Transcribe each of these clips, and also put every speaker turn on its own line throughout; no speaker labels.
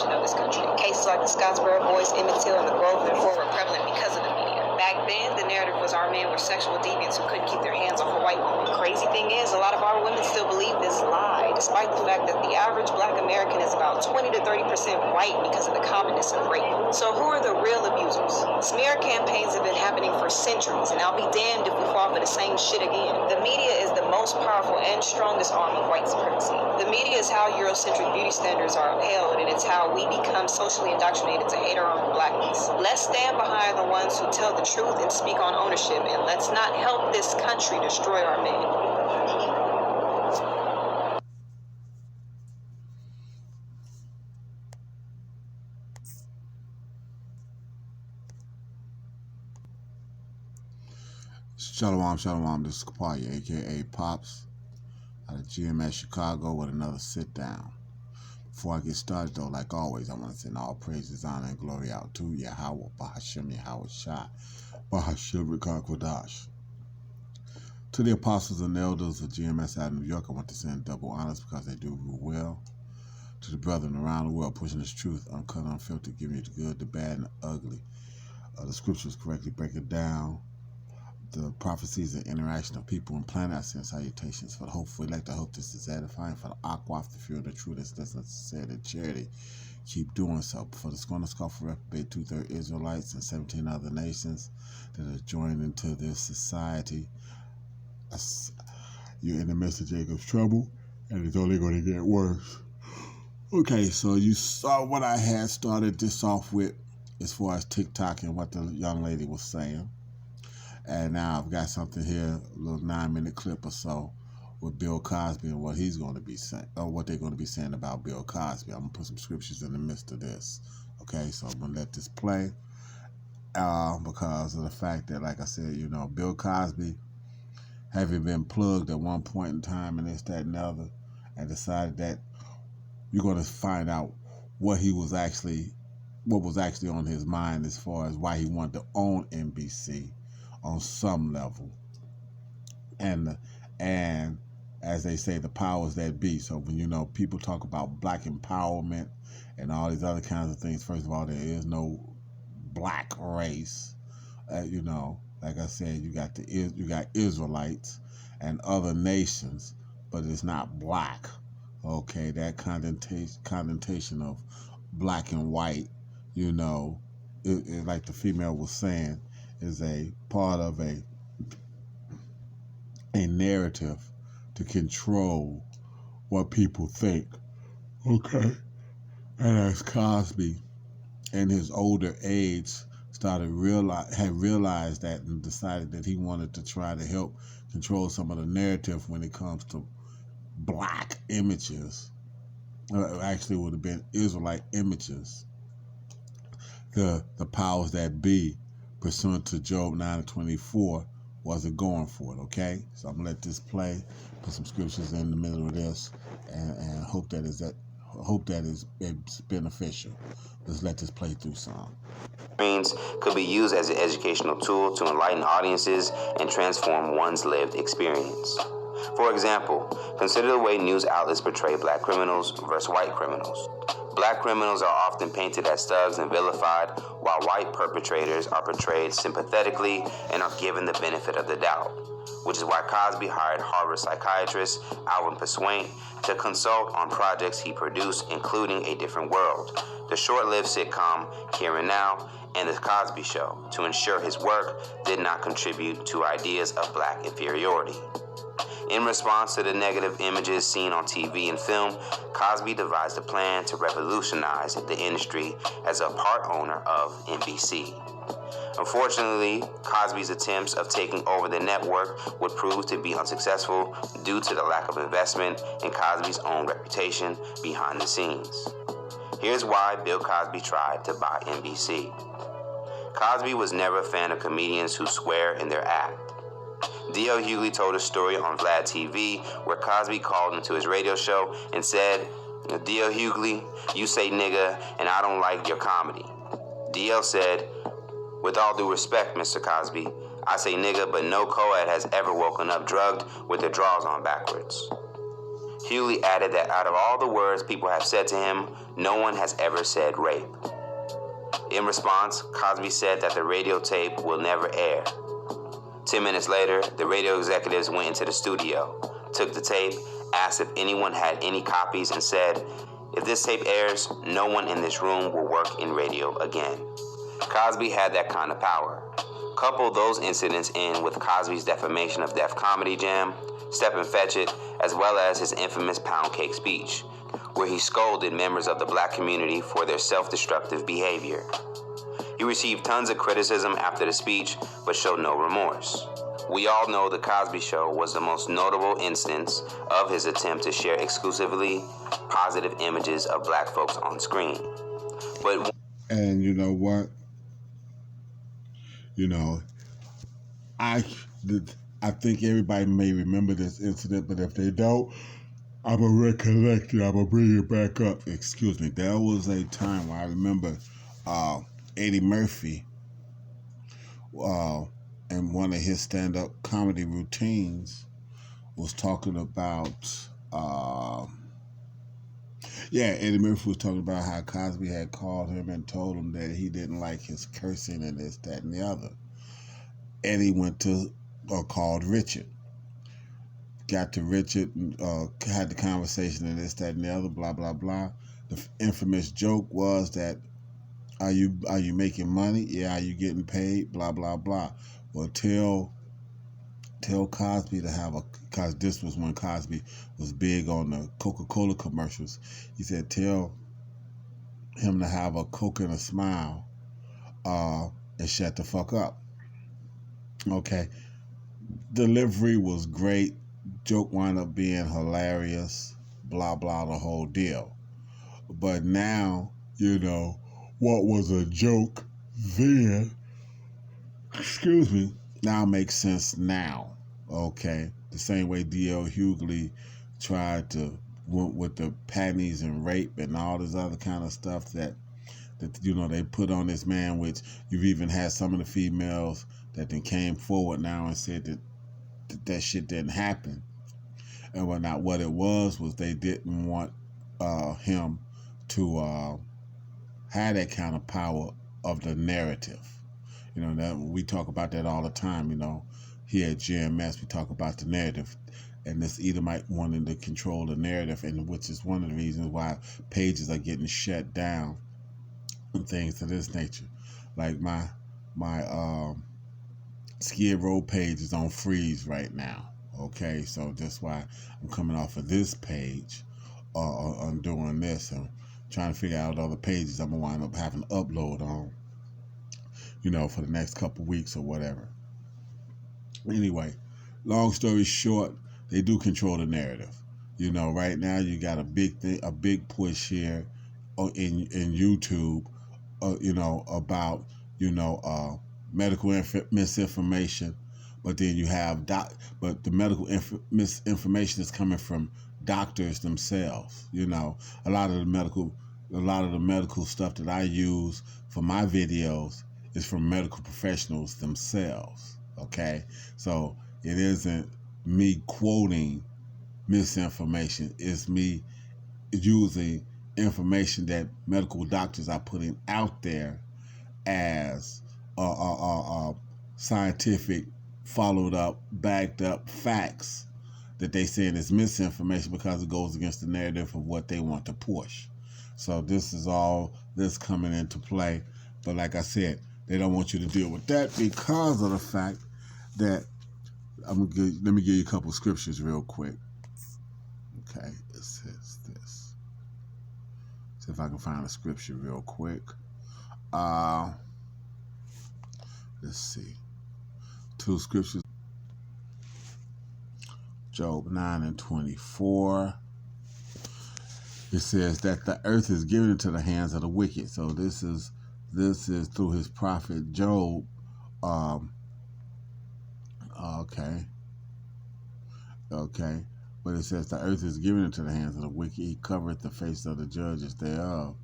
perception of this country. Cases like the Scottsboro Boys, Emmett Till, and the Groveland Four were prevalent because of the media. Back then, the narrative was our men were sexual deviants who couldn't keep their hands off a white woman. The crazy thing is, a lot of our women still believe this lie, despite the fact that the average black American is about 20 to 30% white because of the commonness of rape. So who are the real abusers? Smear campaigns have been happening for centuries, and I'll be damned if we fall for the same shit again. The media is the most powerful and strongest arm of white supremacy. The media is how Eurocentric beauty standards are upheld, and it's how we become socially indoctrinated to hate our own blackness. Let's stand behind the ones who tell the truth and speak on ownership, and let's not help this country destroy our men.
Shalom, this is Kapaya, aka Pops, out of GMS Chicago with another sit down. Before I get started though, like always, I want to send all praises, honor, and glory out to Yahweh, Bahashem, Yahweh Shai, Bahashem, Rikakwadash. To the apostles and elders of GMS out of New York, I want to send double honors because they do rule well. To the brethren around the world pushing this truth, uncut, unfiltered, giving you the good, the bad, and the ugly. The scriptures correctly break it down. The prophecies and interaction of people and planet, I send salutations for the hopeful elect. I hope this is edifying for the aquaf, the fear of the truth that's necessary in charity. Keep doing so. For the scorn and scoff for reprobate 2/3 Israelites and 17 other nations that are joined into this society, you're in the midst of Jacob's trouble, and it's only going to get worse. Okay, so you saw what I had started this off with as far as TikTok and what the young lady was saying. And now I've got something here, a little 9-minute clip or so, with Bill Cosby and what he's going to be saying, or what they're going to be saying about Bill Cosby. I'm going to put some scriptures in the midst of this. Okay, so I'm going to let this play because of the fact that, like I said, you know, Bill Cosby, having been plugged at one point in time and this, that, and the other, and decided that you're going to find out what was actually on his mind as far as why he wanted to own NBC. On some level, and as they say, the powers that be. So when you know people talk about black empowerment and all these other kinds of things, first of all, there is no black race. You know, like I said, you got Israelites and other nations, but it's not black. Okay, that connotation of black and white, you know, it, like the female was saying, is a part of a narrative to control what people think. Okay. And as Cosby in his older age had realized that and decided that he wanted to try to help control some of the narrative when it comes to black images. Actually it would have been Israelite images. The powers that be, pursuant to Job 9:24, wasn't going for it, okay? So I'm going to let this play, put some scriptures in the middle of this, and hope that is beneficial. Let's let this play through some.
Screens could be used as an educational tool to enlighten audiences and transform one's lived experience. For example, consider the way news outlets portray black criminals versus white criminals. Black criminals are often painted as thugs and vilified, while white perpetrators are portrayed sympathetically and are given the benefit of the doubt, which is why Cosby hired Harvard psychiatrist Alvin Pasquant to consult on projects he produced, including A Different World, the short-lived sitcom Here and Now, and The Cosby Show, to ensure his work did not contribute to ideas of black inferiority. In response to the negative images seen on TV and film, Cosby devised a plan to revolutionize the industry as a part owner of NBC. Unfortunately, Cosby's attempts of taking over the network would prove to be unsuccessful due to the lack of investment and Cosby's own reputation behind the scenes. Here's why Bill Cosby tried to buy NBC. Cosby was never a fan of comedians who swear in their act. D.L. Hughley told a story on Vlad TV where Cosby called into his radio show and said, "D.L. Hughley, you say nigga and I don't like your comedy." D.L. said, "With all due respect, Mr. Cosby, I say nigga, but no co-ed has ever woken up drugged with their drawers on backwards." Hughley added that out of all the words people have said to him, no one has ever said rape. In response, Cosby said that the radio tape will never air. 10 minutes later, the radio executives went into the studio, took the tape, asked if anyone had any copies, and said, if this tape airs, no one in this room will work in radio again. Cosby had that kind of power. Couple those incidents in with Cosby's defamation of Def Comedy Jam, Step and Fetch It, as well as his infamous Pound Cake speech, where he scolded members of the black community for their self-destructive behavior. He received tons of criticism after the speech, but showed no remorse. We all know The Cosby Show was the most notable instance of his attempt to share exclusively positive images of black folks on screen.
And you know what? You know, I think everybody may remember this incident, but if they don't, I'm going to recollect it. I'm going to bring it back up. Excuse me. There was a time where I remember Eddie Murphy, in one of his stand-up comedy routines, was talking about, Eddie Murphy was talking about how Cosby had called him and told him that he didn't like his cursing and this, that, and the other. Eddie went to, called Richard. Got to Richard, had the conversation and this, that, and the other, blah, blah, blah. The infamous joke was that, are you making money? Yeah, are you getting paid? Blah, blah, blah. Well, tell Cosby to have because this was when Cosby was big on the Coca-Cola commercials. He said, tell him to have a Coke and a smile, and shut the fuck up. Okay. Delivery was great. Joke wound up being hilarious. Blah, blah, the whole deal. But now, you know, what was a joke then, now makes sense now. Okay. The same way D.L. Hughley tried to went with the panties and rape and all this other kind of stuff that you know they put on this man, which you've even had some of the females that then came forward now and said that shit didn't happen. And whatnot. What it was they didn't want him to have that kind of power of the narrative. You know, that we talk about that all the time, you know. Here at GMS, we talk about the narrative. And this Edomite wanting to control the narrative, and which is one of the reasons why pages are getting shut down and things of this nature. Like my Skid Row page is on freeze right now. Okay, so that's why I'm coming off of this page on doing this and trying to figure out other pages I'm gonna wind up having to upload on, you know, for the next couple weeks or whatever. Anyway, long story short, they do control the narrative. You know, right now you got a big push here in YouTube, you know, about, you know, medical misinformation, but then you have but the medical misinformation is coming from doctors themselves. You know, a lot of the medical stuff that I use for my videos is from medical professionals themselves. Okay, so it isn't me quoting misinformation. It's me using information that medical doctors are putting out there as scientific, followed up, backed up facts that they saying is misinformation because it goes against the narrative of what they want to push. So this is all this coming into play. But like I said, they don't want you to deal with that because of the fact that let me give you a couple scriptures real quick. Okay, it says this. See if I can find a scripture real quick. Let's see. Two scriptures. Job 9:24. It says that the earth is given into the hands of the wicked. So this is through his prophet Job. Okay. But it says the earth is given into the hands of the wicked. He covereth the face of the judges thereof.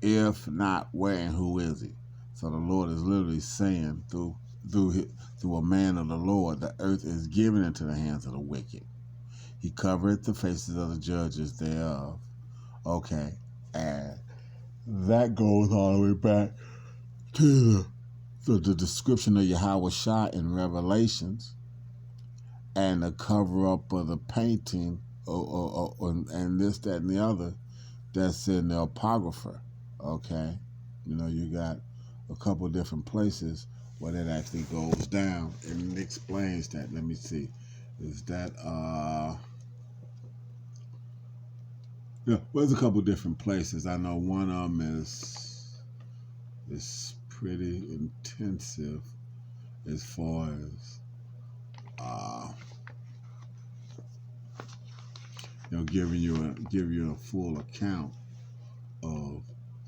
If not, where and who is he? So the Lord is literally saying through a man of the Lord, the earth is given into the hands of the wicked. He covereth the faces of the judges thereof. Okay, and that goes all the way back to the description of Yahweh Shai in Revelations, and the cover up of the painting, and this, that, and the other that's in the Apocrypha. Okay, you got a couple of different places where that actually goes down and it explains that. Let me see. Is that yeah, there's a couple of different places. I know one of them is pretty intensive as far as giving you a full account of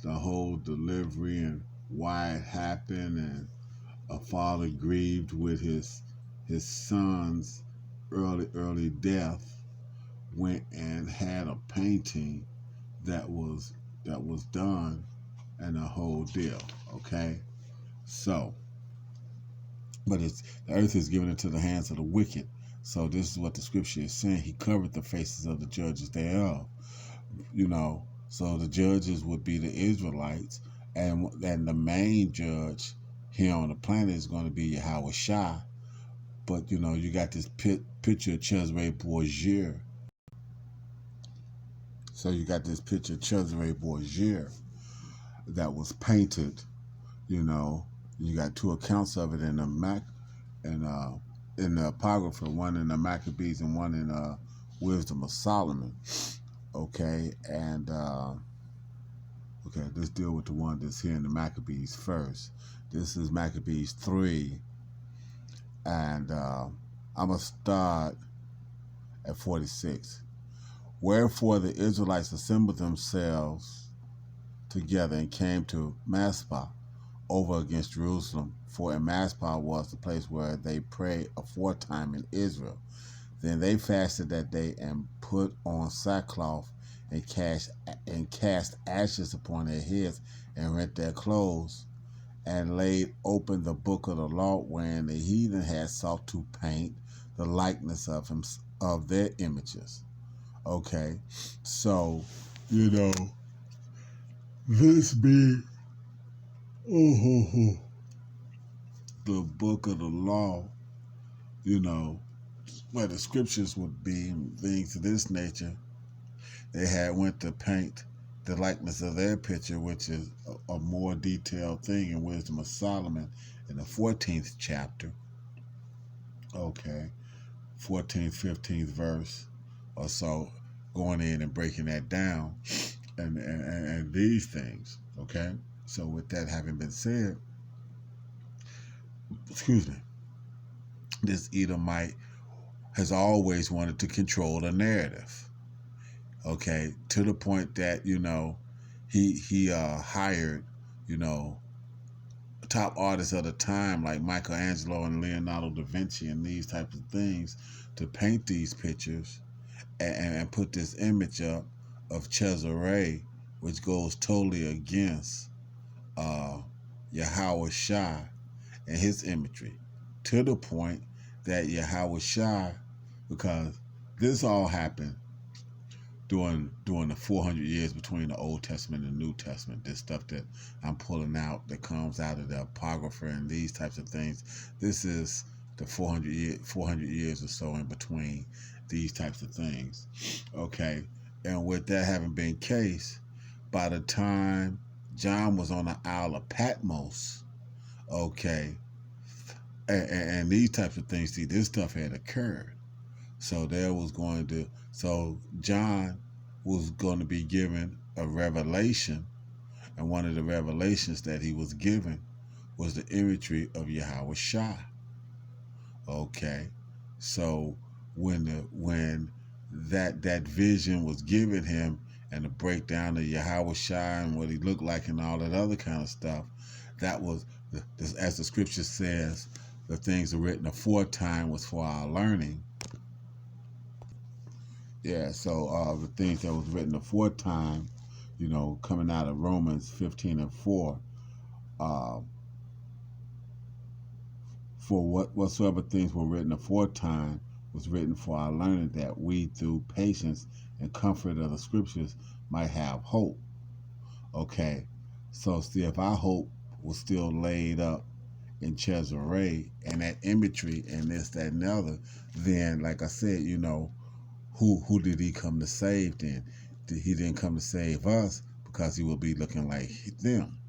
the whole delivery and why it happened, and a father grieved with his son's early death, went and had a painting that was done, and the whole deal. Okay, so, but the earth is given into the hands of the wicked. So this is what the scripture is saying. He covered the faces of the judges thereof. So the judges would be the Israelites, and the main judge here on the planet is going to be Yahweh Shai. But you got this picture of Cesare Borgia. So you got this picture of Cesare Borgia that was painted. You got two accounts of it in the in the Apocrypha, one in the Maccabees and one in Wisdom of Solomon. Okay, and let's deal with the one that's here in the Maccabees first. This is Maccabees 3, and I'm going to start at 46. Wherefore the Israelites assembled themselves together and came to Maspah over against Jerusalem, for in Maspah was the place where they prayed aforetime in Israel. Then they fasted that day and put on sackcloth and cast ashes upon their heads and rent their clothes, and laid open the book of the law, wherein the heathen had sought to paint the likeness of their images. Okay, so this be the book of the law, where the scriptures would be, things of this nature. They had went to paint the likeness of their picture, which is a more detailed thing in Wisdom of Solomon in the 14th chapter. Okay, 14th, 15th verse or so, going in and breaking that down and these things. Okay, so with that having been said, this Edomite has always wanted to control the narrative. Okay, to the point that he hired top artists of the time like Michelangelo and Leonardo da Vinci and these types of things to paint these pictures and put this image up of Cesare, which goes totally against Yahweh Shai and his imagery, to the point that Yahweh Shai, because this all happened during the 400 years between the Old Testament and the New Testament. This stuff that I'm pulling out that comes out of the Apocrypha and these types of things, this is the 400 years or so in between these types of things. Okay, and with that having been the case, by the time John was on the Isle of Patmos, okay, and these types of things, see, this stuff had occurred. So John was going to be given a revelation, and one of the revelations that he was given was the imagery of Yahweh Shai. Okay, so when that vision was given him, and the breakdown of Yahweh Shai and what he looked like and all that other kind of stuff, that was, as the scripture says, the things written aforetime was for our learning. Yeah, so the things that was written aforetime, coming out of Romans 15:4, for whatsoever things were written aforetime was written for our learning, that we, through patience and comfort of the scriptures, might have hope. Okay, so see, if our hope was still laid up in Cesarea and that imagery and this, that, and the other, then, like I said, who did he come to save then? He didn't come to save us because he would be looking like them.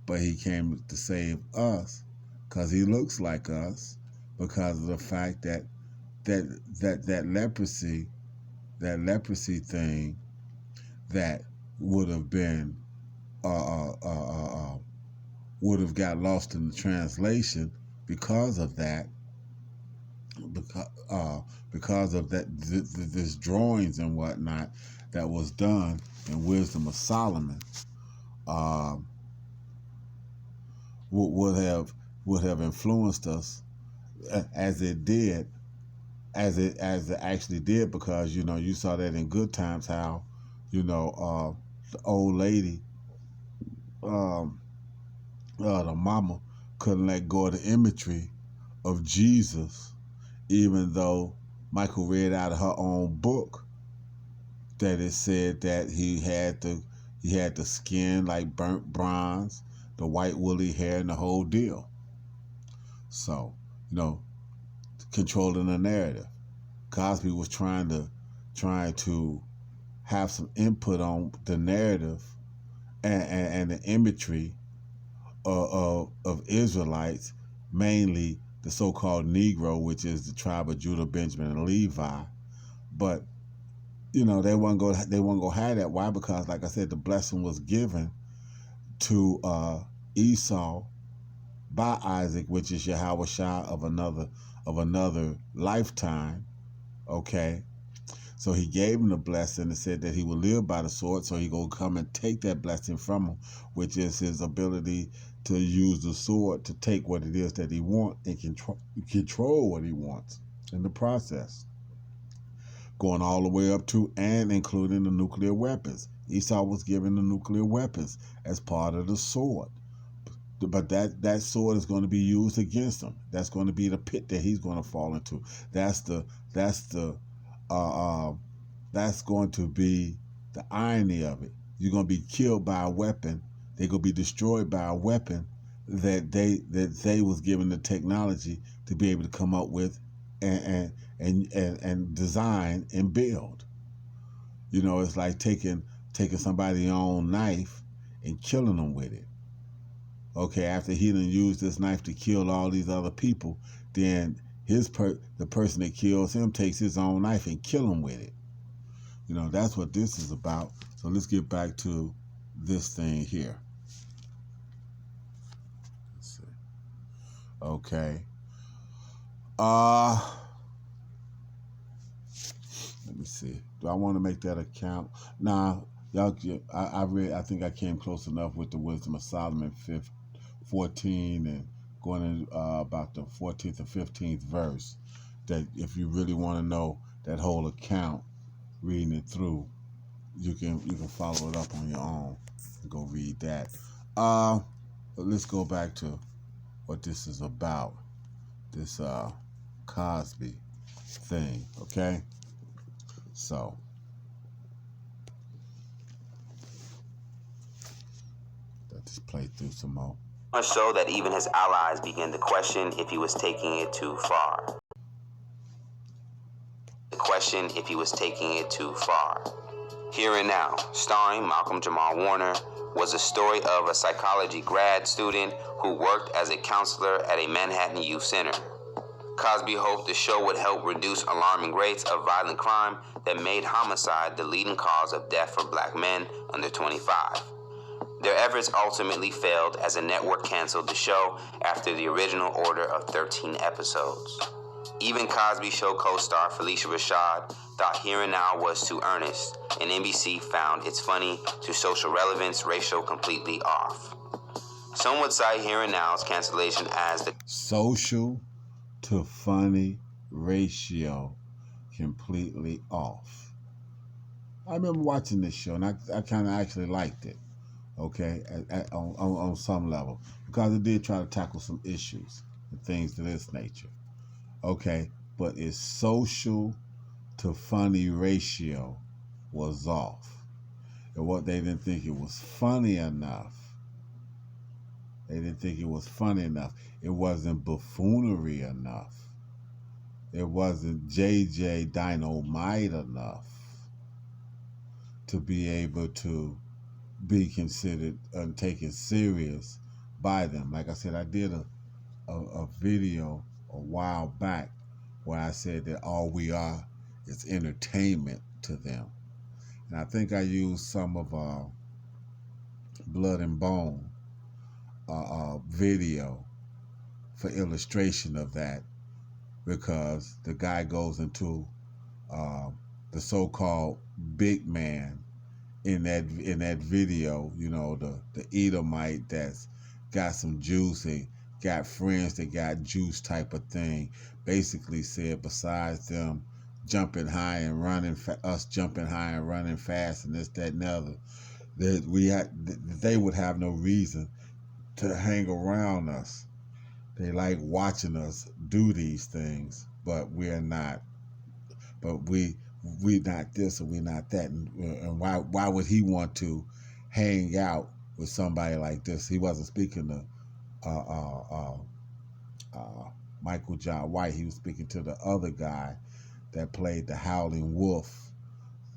But he came to save us because he looks like us, because of the fact that leprosy thing that would have been would have got lost in the translation because of that, because of that this drawings and whatnot that was done in Wisdom of Solomon, would have influenced us as it did, as it actually did, because you saw that in Good Times how the old lady, the mama, couldn't let go of the imagery of Jesus, even though Michael read out of her own book that it said that he had the skin like burnt bronze, the white woolly hair, and the whole deal. So, controlling the narrative. Cosby was trying to have some input on the narrative and the imagery of Israelites, mainly the so-called Negro, which is the tribe of Judah, Benjamin, and Levi. But they won't go have that. Why? Because, like I said, the blessing was given to Esau by Isaac, which is Yahweh Shah of another lifetime. Okay, so he gave him the blessing and said that he would live by the sword. So he gonna come and take that blessing from him, which is his ability to use the sword to take what it is that he wants and control what he wants in the process, going all the way up to and including the nuclear weapons. Esau was given the nuclear weapons as part of the sword. But that sword is going to be used against him. That's going to be the pit that he's going to fall into. That's going to be the irony of it. You're going to be killed by a weapon. They're going to be destroyed by a weapon that they was given the technology to be able to come up with and design and build. It's like taking somebody's own knife and killing them with it. Okay, after he done used this knife to kill all these other people, then the person that kills him takes his own knife and kill him with it. That's what this is about. So let's get back to this thing here. Let's see. Okay. Let me see. Do I want to make that account? Nah, y'all. I think I came close enough with the Wisdom of Solomon 14 and going to about the 14th or 15th verse, that if you really want to know that whole account, reading it through, you can follow it up on your own and go read that. But let's go back to what this is about, this Cosby thing. Okay, so let's just play through some more.
Much so that even his allies began to question if he was taking it too far. Here and Now, starring Malcolm Jamal Warner, was a story of a psychology grad student who worked as a counselor at a Manhattan youth center. Cosby hoped the show would help reduce alarming rates of violent crime that made homicide the leading cause of death for black men under 25. Their efforts ultimately failed as the network canceled the show after the original order of 13 episodes. Even Cosby Show co-star Felicia Rashad thought Here and Now was too earnest, and NBC found its funny to social relevance ratio completely off. Some would cite Here and Now's cancellation as the
social to funny ratio completely off. I remember watching this show, and I kind of actually liked it. Okay, on some level, because it did try to tackle some issues and things of this nature. Okay, but its social to funny ratio was off. And what they didn't think it was funny enough. They didn't think it was funny enough. It wasn't buffoonery enough. It wasn't JJ Dynamite enough to be able to be considered and taken serious by them. Like I said, I did a video a while back where I said that all we are is entertainment to them. And I think I used some of Blood and Bone video for illustration of that, because the guy goes into the so-called big man in that video, you know, the Edomite that's got some juice and got friends that got juice type of thing, basically said besides them jumping high and running, us jumping high and running fast and this, that, and the other, that they would have no reason to hang around us. They like watching us do these things, but we're not. But we not this or we not that. And why would he want to hang out with somebody like this? He wasn't speaking to Michael John White. He was speaking to the other guy that played the Howling Wolf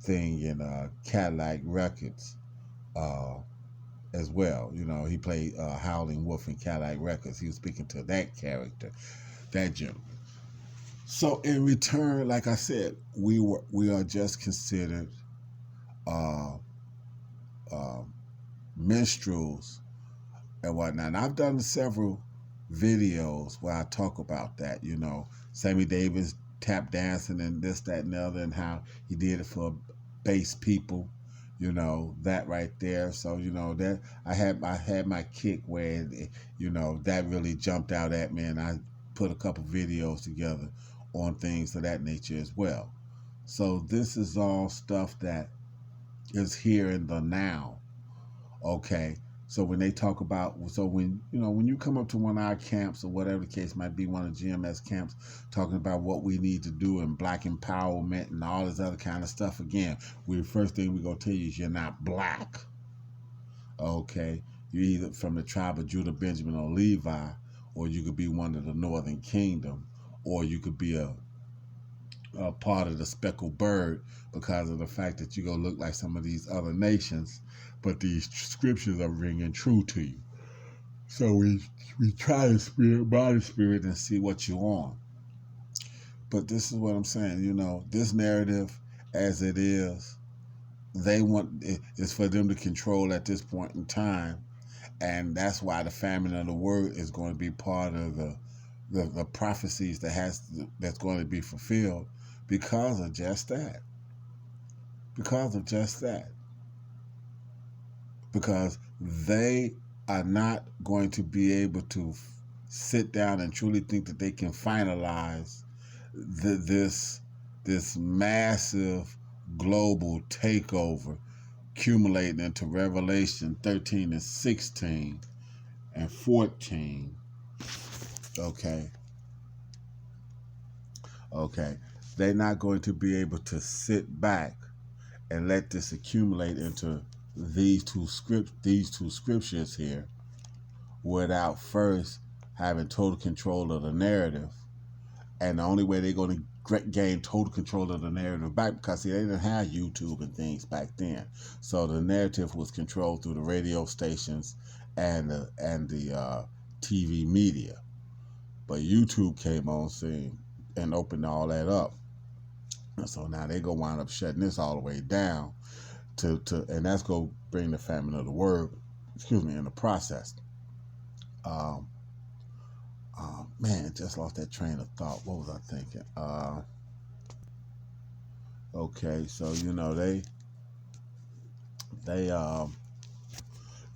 thing in Cadillac Records as well. You know, he played Howling Wolf in Cadillac Records. He was speaking to that character, that gentleman. So in return, like I said, we are just considered minstrels and whatnot. And I've done several videos where I talk about that, you know, Sammy Davis tap dancing and this, that, and the other, and how he did it for bass people, you know, that right there. So, you know, that I had my kick where, you know, that really jumped out at me, and I put a couple videos together on things of that nature as well. So this is all stuff that is here in the now. Okay. So when they talk about, so when, you know, when you come up to one of our camps or whatever the case might be, one of the GMS camps, talking about what we need to do and black empowerment and all this other kind of stuff, again, the first thing we're going to tell you is you're not black. Okay. You're either from the tribe of Judah, Benjamin, or Levi, or you could be one of the Northern Kingdom, or you could be a part of the speckled bird because of the fact that you're going to look like some of these other nations, but these scriptures are ringing true to you. So we try the spirit by the spirit and see what you're on. But this is what I'm saying, you know, this narrative as it is, they want it's for them to control at this point in time, and that's why the famine of the word is going to be part of the prophecies that's going to be fulfilled because of just that. Because of just that. Because they are not going to be able to sit down and truly think that they can finalize this massive global takeover accumulating into Revelation 13 and 16 and 14. Okay. They're not going to be able to sit back and let this accumulate into these two scriptures here without first having total control of the narrative. And the only way they're going to gain total control of the narrative back, because see, they didn't have YouTube and things back then, so the narrative was controlled through the radio stations and the TV media. But YouTube came on scene and opened all that up, and so now they're gonna wind up shutting this all the way down and that's gonna bring the famine of the word, in the process. Man, just lost that train of thought. What was I thinking? Okay, so you know they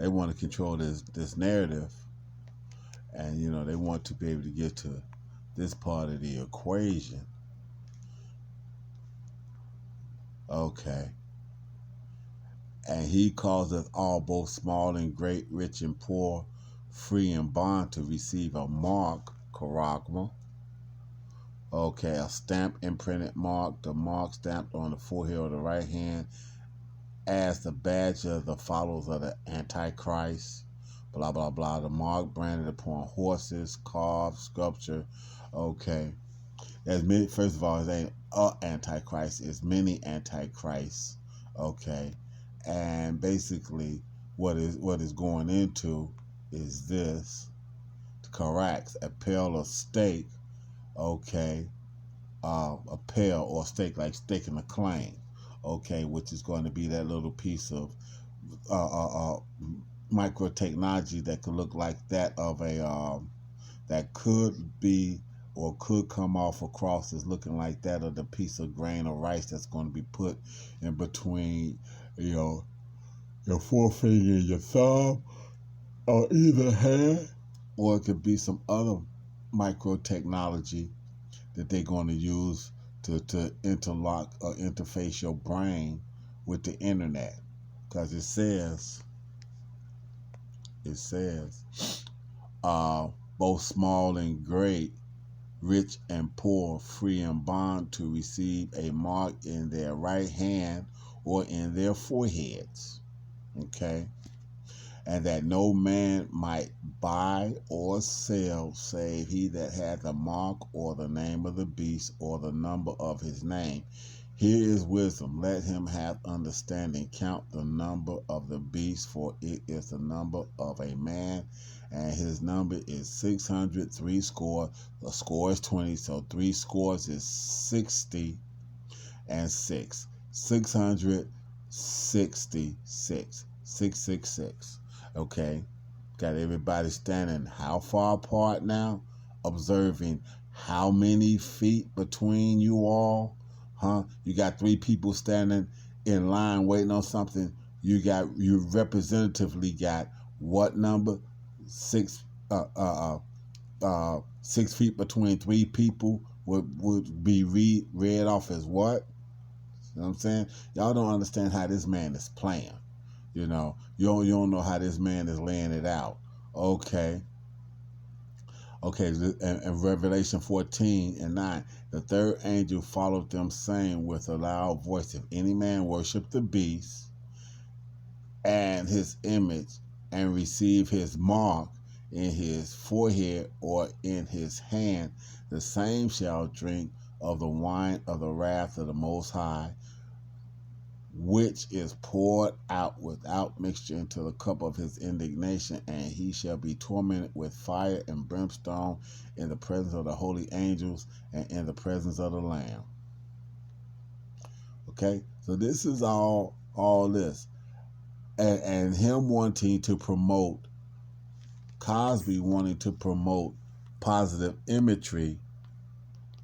want to control this narrative, and you know they want to be able to get to this part of the equation. Okay. And he causeth all, both small and great, rich and poor, free and bond, to receive a mark, charagma. Okay, a stamp imprinted mark, the mark stamped on the forehead of the right hand as the badge of the followers of the Antichrist. Blah, blah, blah. The mark branded upon horses, carved, sculpture. Okay. There's many, first of all, it ain't a Antichrist, it's many Antichrists. Okay. And basically, what is going into is this. Correct. A pail of steak, okay, a pail or steak, like staking a claim, okay, which is going to be that little piece of micro technology that could look like that of a that could be or could come off across as looking like that of the piece of grain or rice that's going to be put in between, you know, your forefinger and your thumb on either hand, or it could be some other micro technology that they're going to use to interlock or interface your brain with the internet. Because it says both small and great, rich and poor, free and bond, to receive a mark in their right hand or in their foreheads. Okay? And that no man might buy or sell save he that hath the mark or the name of the beast or the number of his name. Here is wisdom. Let him have understanding. Count the number of the beast, for it is the number of a man, and his number is 600, 3 score. A score is 20, so 3 scores is 60 and 6. 666. 666. Okay, got everybody standing how far apart now? Observing how many feet between you all? You got 3 people standing in line waiting on something. You representatively got what number? 6 6 feet between 3 people would be read off as what? You know what I'm saying? Y'all don't understand how this man is playing. You know, you don't know how this man is laying it out. Okay. And Revelation 14:9, the third angel followed them, saying with a loud voice, if any man worship the beast and his image and receive his mark in his forehead or in his hand, the same shall drink of the wine of the wrath of the Most High, which is poured out without mixture into the cup of his indignation, and he shall be tormented with fire and brimstone in the presence of the holy angels and in the presence of the Lamb. Okay, so this is all this, and him wanting to promote, Cosby wanting to promote positive imagery.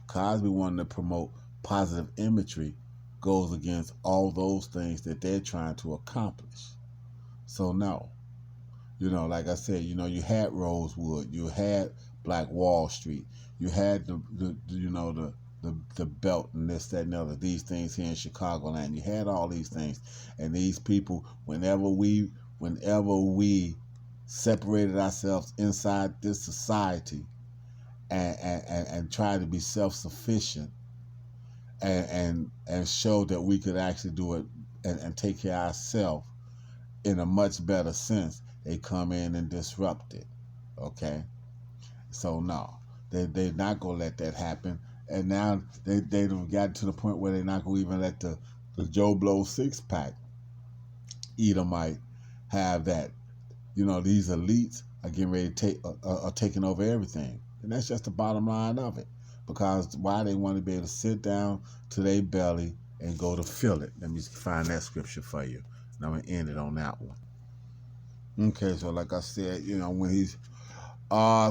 Cosby wanting to promote positive imagery goes against all those things that they're trying to accomplish. So no, like I said, you had Rosewood, you had Black Wall Street, you had the belt and this, that, and the other, these things here in Chicagoland. You had all these things, and these people, whenever we separated ourselves inside this society and tried to be self-sufficient, and show that we could actually do it and take care of ourselves in a much better sense, they come in and disrupt it. Okay? So no, they're not going to let that happen. And now they've gotten to the point where they're not going to even let the Joe Blow 6-pack Edomite have that. These elites are getting ready to are taking over everything. And that's just the bottom line of it. Because why they want to be able to sit down to their belly and go to fill it. Let me find that scripture for you. And I'm going to end it on that one. Okay, so like I said, when he's,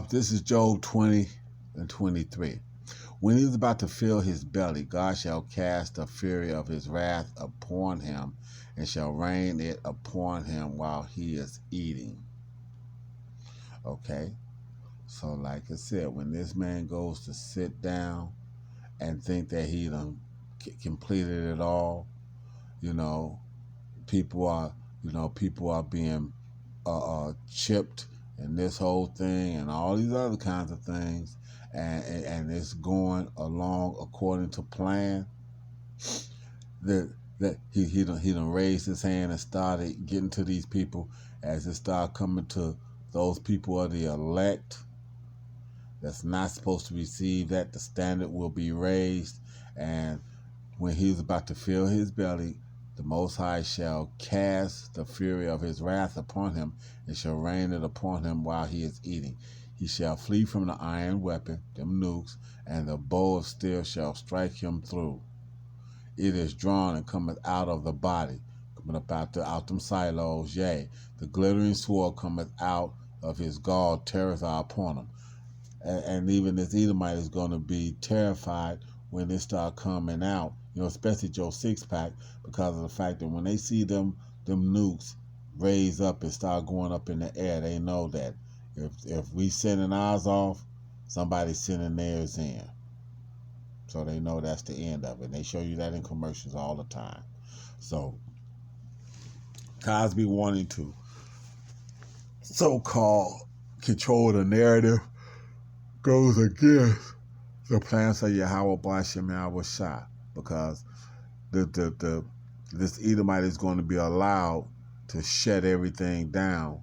this is Job 20:23. When he's about to fill his belly, God shall cast the fury of his wrath upon him and shall rain it upon him while he is eating. Okay? So like I said, when this man goes to sit down and think that he done completed it all, people are being chipped and this whole thing and all these other kinds of things, and it's going along according to plan, that he done raised his hand and started getting to these people. As it started coming to those people of the elect that's not supposed to receive that, the standard will be raised. And when he's about to fill his belly, the Most High shall cast the fury of his wrath upon him, and shall rain it upon him while he is eating. He shall flee from the iron weapon, them nukes, and the bow of steel shall strike him through. It is drawn and cometh out of the body, coming up out them silos, yea, the glittering sword cometh out of his gall, terrors are upon him. And even this Edomite is going to be terrified when they start coming out, especially Joe Sixpack, because of the fact that when they see them nukes raise up and start going up in the air, they know that if we sending ours off, somebody's sending theirs in. So they know that's the end of it. They show you that in commercials all the time. So Cosby wanting to so-called control the narrative goes against the plans of Yahweh Bashim Yahweh Shah, because this Edomite is going to be allowed to shut everything down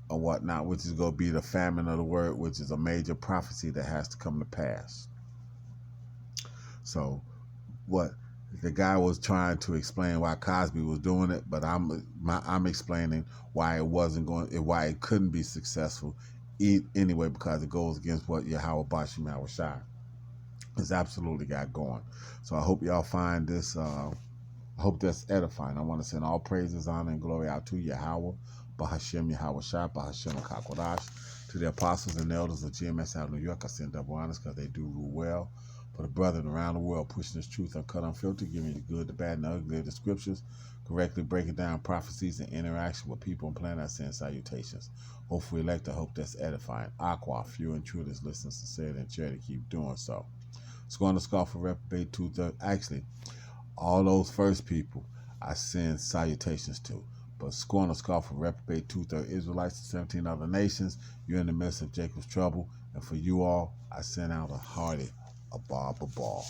or whatnot, which is going to be the famine of the word, which is a major prophecy that has to come to pass. So what the guy was trying to explain why Cosby was doing it, but I'm explaining why why it couldn't be successful anyway, because it goes against what Yahweh Bashim Yahweh Shai has absolutely got going. So I hope y'all find this, I hope that's edifying. I want to send all praises, honor, and glory out to Yahweh, Bahashem Yahweh Shai, Bahashem Kakodash, to the apostles and elders of GMS out of New York. I send double honors because they do rule well. For the brethren around the world pushing this truth uncut, unfiltered, giving you the good, the bad, and the ugly of the scriptures, correctly breaking down prophecies and interaction with people and planet, I send salutations. Hopefully elect, I hope that's edifying. Aqua, few and true that's listening sincerely and charity, keep doing so. Scorn the scoff for reprobate 2/3. Actually, all those first people I send salutations to. But scorn the scoff for reprobate 2/3 Israelites and 17 other nations, you're in the midst of Jacob's trouble. And for you all, I send out a hearty Abba Babal.